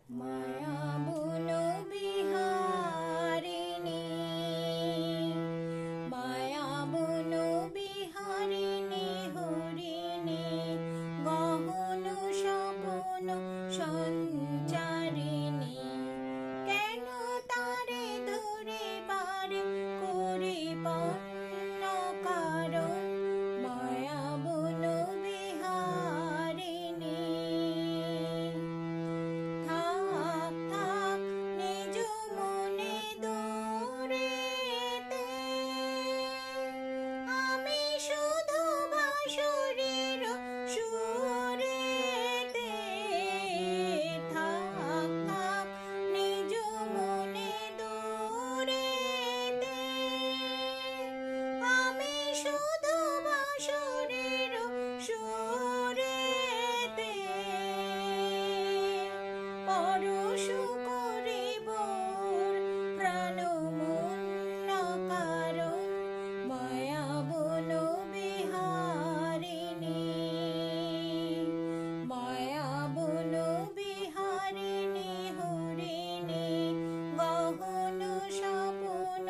মায়া বুন বিহারিণী মায়া বুন বিহারিণী হরিণী গহন স্বপন সঞ্চারিণী কেন তারে ধরে বারে করি পন্ন কারণ মায়া বুন বিহারিণী থাক থাক নিজ মনে দূরেতে আমি শুধু বাঁশরীর সুরেতে থাক থাক নিজ মনে দূরেতে আমি শুধু বাঁশরীর সুরেতে পরশু করিব প্রাণ মন কারণ মায়া বুন বিহারিণী মায়া বুন বিহারিণী হরিণী গহন স্বপন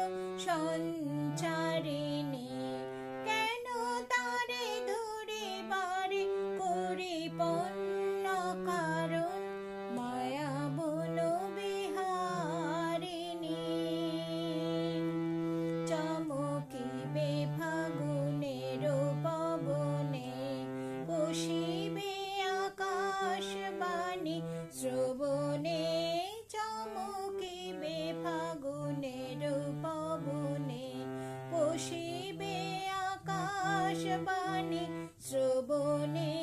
সঞ্চারিণী কেন তারে ধরে বারে করি পন্ন কারণ মায়া বুন বিহারিণী চমকিবে ফাগুনের পবনে বসিবে আকাশবাণী শ্রবণে চমকিবে ফাগুনের পবনে বসিবে আকাশবাণী শ্রবণে